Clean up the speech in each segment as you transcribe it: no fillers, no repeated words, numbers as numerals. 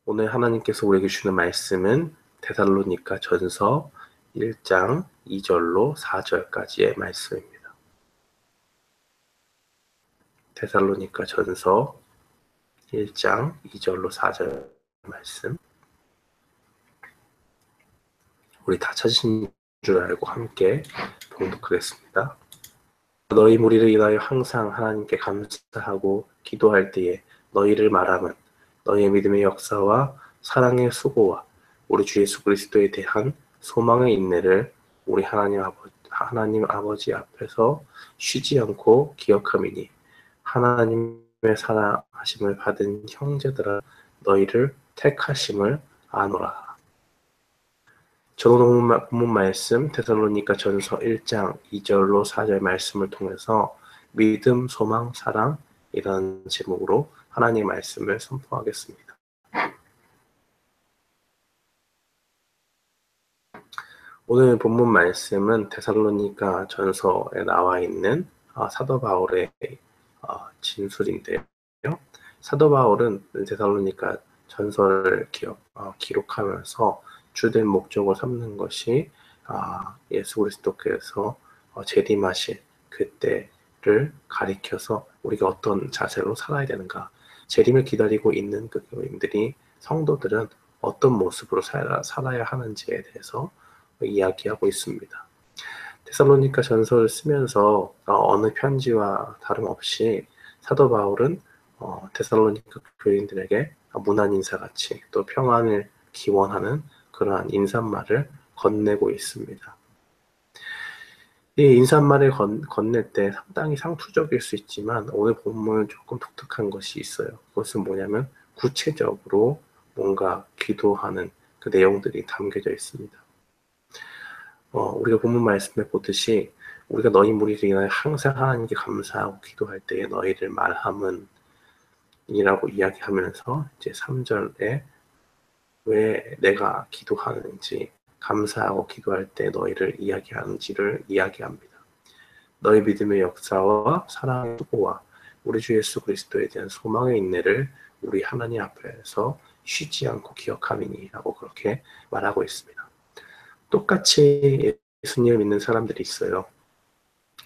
오늘 하나님께서 우리에게 주는 말씀은 데살로니가 전서 1장 2절로 4절까지의 말씀입니다. 데살로니가 전서 1장 2절로 4절 말씀. 우리 다 찾으신 줄 알고 함께 봉독하겠습니다. 너희 무리를 인하여 항상 하나님께 감사하고 기도할 때에 너희를 말함은 너희의 믿음의 역사와 사랑의 수고와 우리 주 예수 그리스도에 대한 소망의 인내를 우리 하나님 아버지 앞에서 쉬지 않고 기억함이니 하나님의 사랑하심을 받은 형제들아 너희를 택하심을 아노라. 저도 본문 말씀 데살로니가 전서 1장 2절로 4절 말씀을 통해서 믿음, 소망, 사랑이라는 제목으로 하나님의 말씀을 선포하겠습니다. 오늘 본문 말씀은 데살로니가 전서에 나와 있는 사도 바울의 진술인데요. 사도 바울은 데살로니가 전서를 기록하면서 주된 목적으로 삼는 것이 예수 그리스도께서 재림하실 그때를 가리켜서 우리가 어떤 자세로 살아야 되는가, 재림을 기다리고 있는 그 교인들이, 성도들은 어떤 모습으로 살아야 하는지에 대해서 이야기하고 있습니다. 데살로니가 전서를 쓰면서 어느 편지와 다름없이 사도 바울은 데살로니가 교인들에게 무난 인사같이 또 평안을 기원하는 그러한 인사말을 건네고 있습니다. 이 인사말을 건넬 때 상당히 상투적일 수 있지만 오늘 본문은 조금 독특한 것이 있어요. 그것은 뭐냐면 구체적으로 뭔가 기도하는 그 내용들이 담겨져 있습니다. 우리가 본문 말씀에 보듯이 우리가 너희 무리를 인하여 항상 하나님께 감사하고 기도할 때에 너희를 말함은 이라고 이야기하면서 이제 3절에 왜 내가 기도하는지, 감사하고 기도할 때 너희를 이야기하는지를 이야기합니다. 너희 믿음의 역사와 사랑의 수고와 우리 주 예수 그리스도에 대한 소망의 인내를 우리 하나님 앞에서 쉬지 않고 기억함이니 라고 그렇게 말하고 있습니다. 똑같이 예수님을 믿는 사람들이 있어요.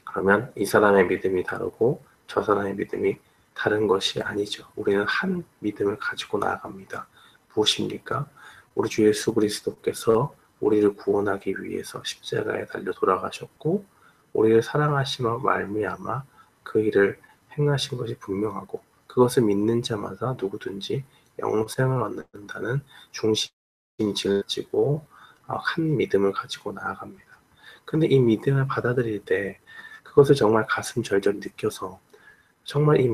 그러면 이 사람의 믿음이 다르고 저 사람의 믿음이 다른 것이 아니죠. 우리는 한 믿음을 가지고 나아갑니다. 무엇입니까? 우리 주 예수 그리스도께서 우리를 구원하기 위해서 십자가에 달려 돌아가셨고 우리를 사랑하시며 말미암아 그 일을 행하신 것이 분명하고 그것을 믿는 자마다 누구든지 영생을 얻는다는 중심인식을 가지고 한 믿음을 가지고 나아갑니다. 근데 이 믿음을 받아들일 때 그것을 정말 가슴 절절 느껴서 정말 이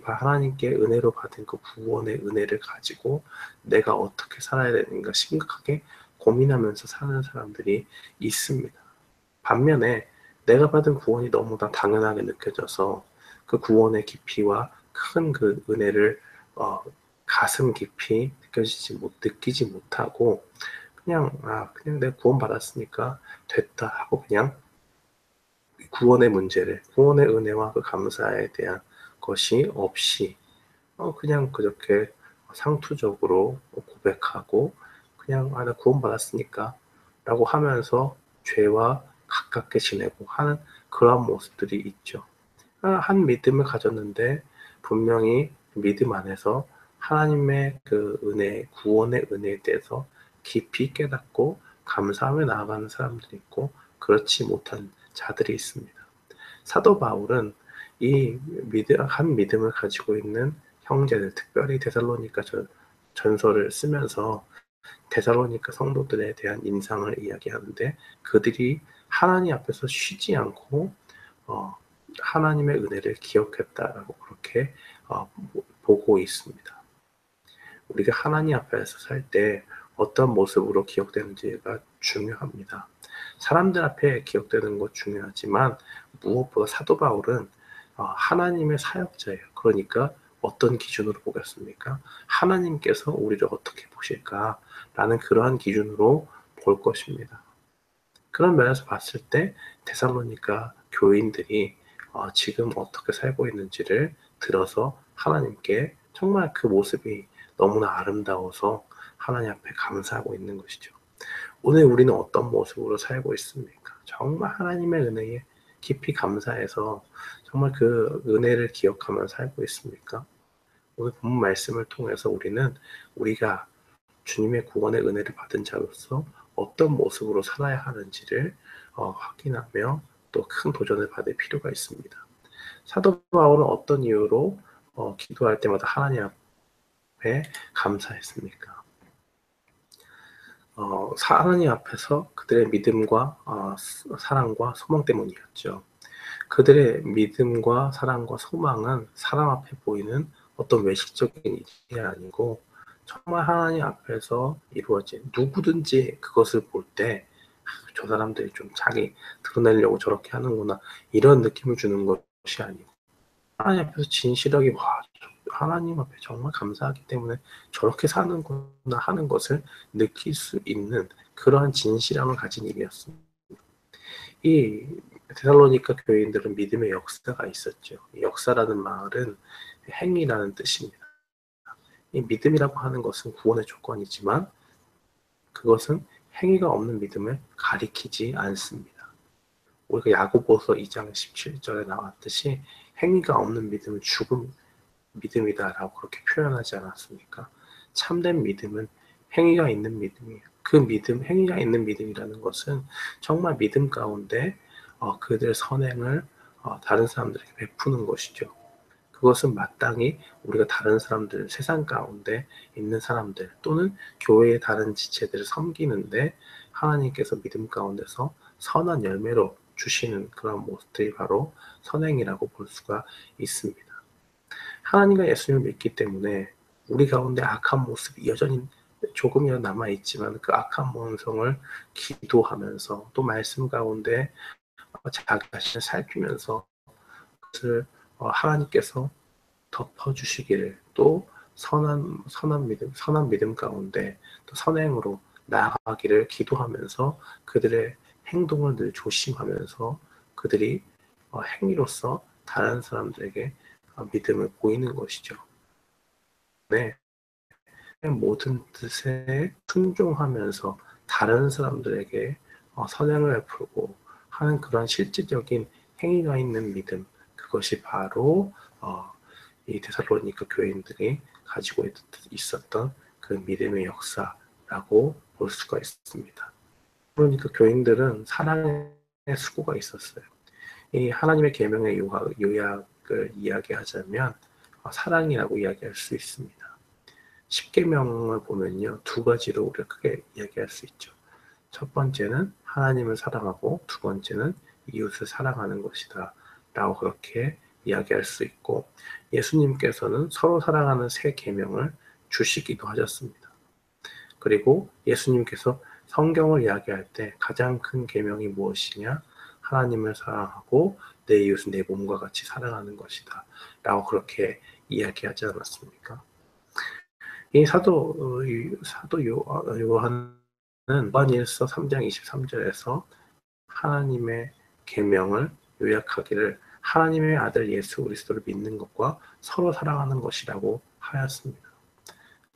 하나님께 은혜로 받은 그 구원의 은혜를 가지고 내가 어떻게 살아야 되는가 심각하게 고민하면서 사는 사람들이 있습니다. 반면에 내가 받은 구원이 너무나 당연하게 느껴져서 그 구원의 깊이와 큰 그 은혜를 가슴 깊이 느끼지 못하고 그냥 내가 구원 받았으니까 됐다 하고 그냥 구원의 문제를, 구원의 은혜와 그 감사에 대한 것이 없이 그냥 그렇게 상투적으로 고백하고 그냥 나 구원 받았으니까 라고 하면서 죄와 가깝게 지내고 하는 그런 모습들이 있죠. 한 믿음을 가졌는데 분명히 믿음 안에서 하나님의 그 은혜, 구원의 은혜에 대해서 깊이 깨닫고 감사하며 나아가는 사람들이 있고 그렇지 못한 자들이 있습니다. 사도 바울은 한 믿음을 가지고 있는 형제들, 특별히 데살로니가 전서를 쓰면서 데살로니가 성도들에 대한 인상을 이야기하는데 그들이 하나님 앞에서 쉬지 않고 하나님의 은혜를 기억했다라고 그렇게 보고 있습니다. 우리가 하나님 앞에서 살 때 어떤 모습으로 기억되는지가 중요합니다. 사람들 앞에 기억되는 것 중요하지만 무엇보다 사도 바울은 하나님의 사역자예요. 그러니까 어떤 기준으로 보겠습니까? 하나님께서 우리를 어떻게 보실까라는 그러한 기준으로 볼 것입니다. 그런 면에서 봤을 때 데살로니가 교인들이 지금 어떻게 살고 있는지를 들어서 하나님께 정말 그 모습이 너무나 아름다워서 하나님 앞에 감사하고 있는 것이죠. 오늘 우리는 어떤 모습으로 살고 있습니까? 정말 하나님의 은혜에 깊이 감사해서 정말 그 은혜를 기억하며 살고 있습니까? 오늘 본 말씀을 통해서 우리는 우리가 주님의 구원의 은혜를 받은 자로서 어떤 모습으로 살아야 하는지를 확인하며 또 큰 도전을 받을 필요가 있습니다. 사도 바울은 어떤 이유로 기도할 때마다 하나님 앞에 감사했습니까? 하나님 앞에서 그들의 믿음과 사랑과 소망 때문이었죠. 그들의 믿음과 사랑과 소망은 사람 앞에 보이는 어떤 외식적인 일이 아니고 정말 하나님 앞에서 이루어진, 누구든지 그것을 볼 때 저 사람들이 좀 자기 드러내려고 저렇게 하는구나 이런 느낌을 주는 것이 아니고 하나님 앞에서 진실하게 하나님 앞에 정말 감사하기 때문에 저렇게 사는구나 하는 것을 느낄 수 있는 그러한 진실함을 가진 일이었습니다. 이 데살로니가 교인들은 믿음의 역사가 있었죠. 이 역사라는 말은 행위라는 뜻입니다. 이 믿음이라고 하는 것은 구원의 조건이지만 그것은 행위가 없는 믿음을 가리키지 않습니다. 우리가 야고보서 2장 17절에 나왔듯이 행위가 없는 믿음은 죽은 믿음이다라고 그렇게 표현하지 않았습니까? 참된 믿음은 행위가 있는 믿음이에요. 그 믿음, 행위가 있는 믿음이라는 것은 정말 믿음 가운데 그들 선행을 다른 사람들에게 베푸는 것이죠. 그것은 마땅히 우리가 다른 사람들, 세상 가운데 있는 사람들 또는 교회의 다른 지체들을 섬기는데 하나님께서 믿음 가운데서 선한 열매로 주시는 그런 모습들이 바로 선행이라고 볼 수가 있습니다. 하나님과 예수님을 믿기 때문에 우리 가운데 악한 모습이 여전히 조금이라도 남아있지만 그 악한 본성을 기도하면서 또 말씀 가운데 자기 자신을 살피면서 그것을 하나님께서 덮어주시기를 또 선한 믿음 가운데 또 선행으로 나아가기를 기도하면서 그들의 행동을 늘 조심하면서 그들이 행위로서 다른 사람들에게 믿음을 보이는 것이죠. 네, 모든 뜻에 순종하면서 다른 사람들에게 선행을 베풀고 하는 그런 실질적인 행위가 있는 믿음, 그것이 바로 이 데살로니가 교인들이 가지고 있었던 그 믿음의 역사라고 볼 수가 있습니다. 그러니까 교인들은 사랑의 수고가 있었어요. 이 하나님의 계명의 요약을 이야기하자면 사랑이라고 이야기할 수 있습니다. 십계명을 보면요, 두 가지로 우리가 크게 이야기할 수 있죠. 첫 번째는 하나님을 사랑하고 두 번째는 이웃을 사랑하는 것이다 라고 그렇게 이야기할 수 있고 예수님께서는 서로 사랑하는 세 계명을 주시기도 하셨습니다. 그리고 예수님께서 성경을 이야기할 때 가장 큰 계명이 무엇이냐? 하나님을 사랑하고 내 이웃은 내 몸과 같이 사랑하는 것이다 라고 그렇게 이야기하지 않았습니까? 이 사도 요한은 요한일서 3장 23절에서 하나님의 계명을 요약하기를 하나님의 아들 예수 그리스도를 믿는 것과 서로 사랑하는 것이라고 하였습니다.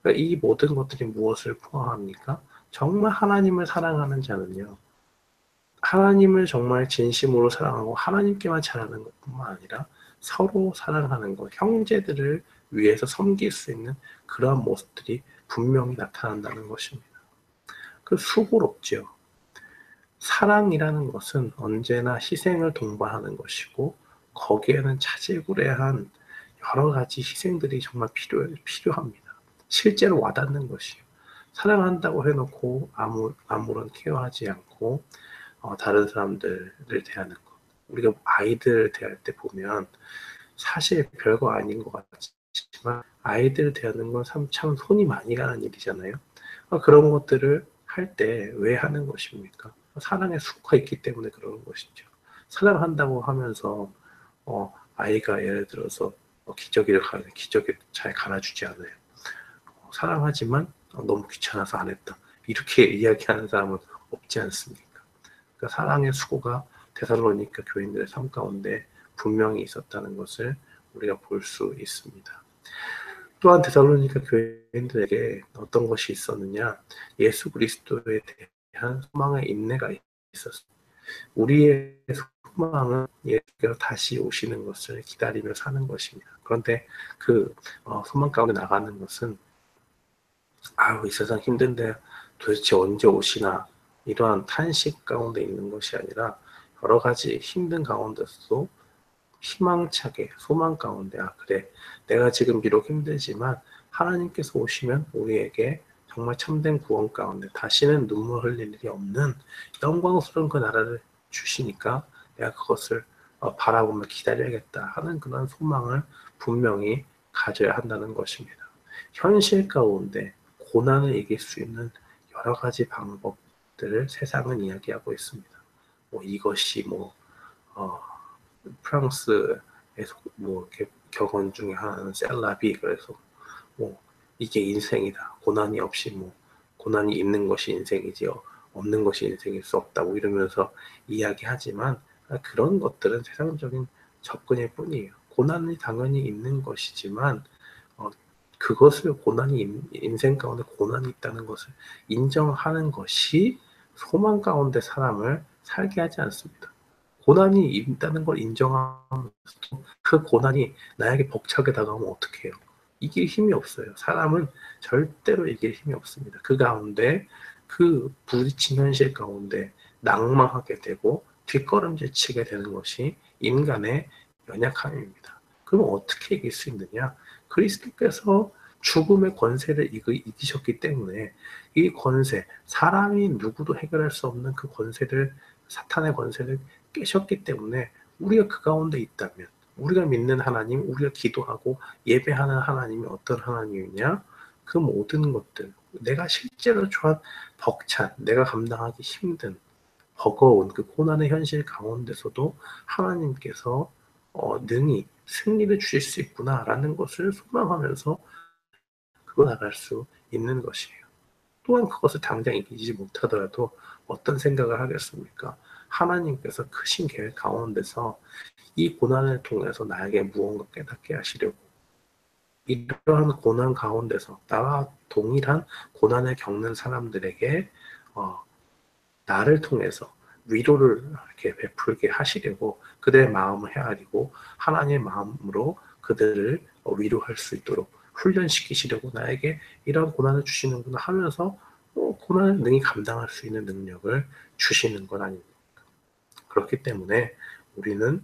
그러니까 이 모든 것들이 무엇을 포함합니까? 정말 하나님을 사랑하는 자는요. 하나님을 정말 진심으로 사랑하고 하나님께만 잘하는 것뿐만 아니라 서로 사랑하는 것, 형제들을 위해서 섬길 수 있는 그러한 모습들이 분명히 나타난다는 것입니다. 그 수고롭죠. 사랑이라는 것은 언제나 희생을 동반하는 것이고 거기에는 차질구레한 여러 가지 희생들이 정말 필요합니다. 실제로 와닿는 것이요. 사랑한다고 해놓고 아무런 케어하지 않고 다른 사람들을 대하는 것. 우리가 아이들을 대할 때 보면 사실 별거 아닌 것 같지만 아이들을 대하는 건 참 손이 많이 가는 일이잖아요. 그런 것들을 할 때 왜 하는 것입니까? 사랑의 수가 있기 때문에 그러는 것이죠. 사랑한다고 하면서 아이가 예를 들어서 기저귀를 잘 갈아주지 않아요. 사랑하지만 너무 귀찮아서 안 했다. 이렇게 이야기하는 사람은 없지 않습니까? 그러니까 사랑의 수고가 데살로니가 교인들의 삶 가운데 분명히 있었다는 것을 우리가 볼 수 있습니다. 또한 데살로니가 교인들에게 어떤 것이 있었느냐? 예수 그리스도에 대한 소망의 인내가 있었습니다. 우리의 소망은 예수께서 다시 오시는 것을 기다리며 사는 것입니다. 그런데 그 소망 가운데 나가는 것은 이 세상 힘든데 도대체 언제 오시나 이러한 탄식 가운데 있는 것이 아니라 여러 가지 힘든 가운데서도 희망차게 소망 가운데 그래 내가 지금 비록 힘들지만 하나님께서 오시면 우리에게 정말 참된 구원 가운데 다시는 눈물 흘릴 일이 없는 영광스러운 그 나라를 주시니까 내가 그것을 바라보며 기다려야겠다 하는 그런 소망을 분명히 가져야 한다는 것입니다. 현실 가운데 고난을 이길 수 있는 여러 가지 방법들을 세상은 이야기하고 있습니다. 이것이 프랑스에서 이렇게 격언 중에 하나는 셀라비, 그래서 이게 인생이다. 고난이 없이 고난이 있는 것이 인생이지요. 없는 것이 인생일 수 없다고 이러면서 이야기하지만 그런 것들은 세상적인 접근일 뿐이에요. 고난이 당연히 있는 것이지만 그것을 인생 가운데 고난이 있다는 것을 인정하는 것이 소망 가운데 사람을 살게 하지 않습니다. 고난이 있다는 걸 인정하면서도 그 고난이 나에게 벅차게 다가오면 어떡해요? 이길 힘이 없어요. 사람은 절대로 이길 힘이 없습니다. 그 가운데 그 부딪힌 현실 가운데 낙망하게 되고 뒷걸음질 치게 되는 것이 인간의 연약함입니다. 그럼 어떻게 이길 수 있느냐? 그리스도께서 죽음의 권세를 이기셨기 때문에 이 권세, 사람이 누구도 해결할 수 없는 그 권세를, 사탄의 권세를 깨셨기 때문에 우리가 그 가운데 있다면, 우리가 믿는 하나님, 우리가 기도하고 예배하는 하나님이 어떤 하나님이냐? 그 모든 것들, 내가 실제로 처한 벅찬, 내가 감당하기 힘든 버거운 그 고난의 현실 가운데서도 하나님께서 능히 승리를 주실 수 있구나라는 것을 소망하면서 그거 나갈 수 있는 것이에요. 또한 그것을 당장 이기지 못하더라도 어떤 생각을 하겠습니까? 하나님께서 크신 계획 가운데서 이 고난을 통해서 나에게 무언가 깨닫게 하시려고, 이러한 고난 가운데서 나와 동일한 고난을 겪는 사람들에게 나를 통해서 위로를 이렇게 베풀게 하시려고 그들의 마음을 헤아리고 하나님의 마음으로 그들을 위로할 수 있도록 훈련시키시려고 나에게 이런 고난을 주시는구나 하면서 고난을 능히 감당할 수 있는 능력을 주시는 건 아닙니까? 그렇기 때문에 우리는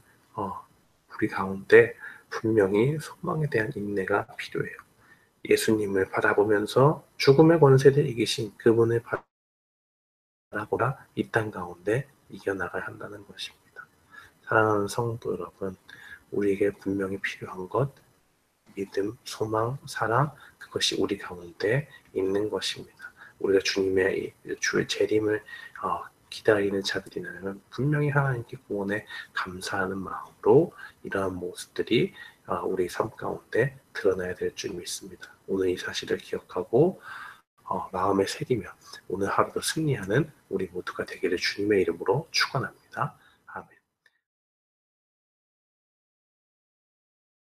우리 가운데 분명히 소망에 대한 인내가 필요해요. 예수님을 바라보면서 죽음의 권세를 이기신 그분을 바라보라, 이 땅 가운데 이겨나가야 한다는 것입니다. 사랑하는 성도 여러분, 우리에게 분명히 필요한 것, 믿음, 소망, 사랑, 그것이 우리 가운데 있는 것입니다. 우리가 주님의 주의 재림을 기다리는 자들이라면 분명히 하나님께 구원에 감사하는 마음으로 이러한 모습들이 우리 삶 가운데 드러나야 될 줄 믿습니다. 오늘 이 사실을 기억하고 마음에 새기며 오늘 하루도 승리하는 우리 모두가 되기를 주님의 이름으로 축원합니다.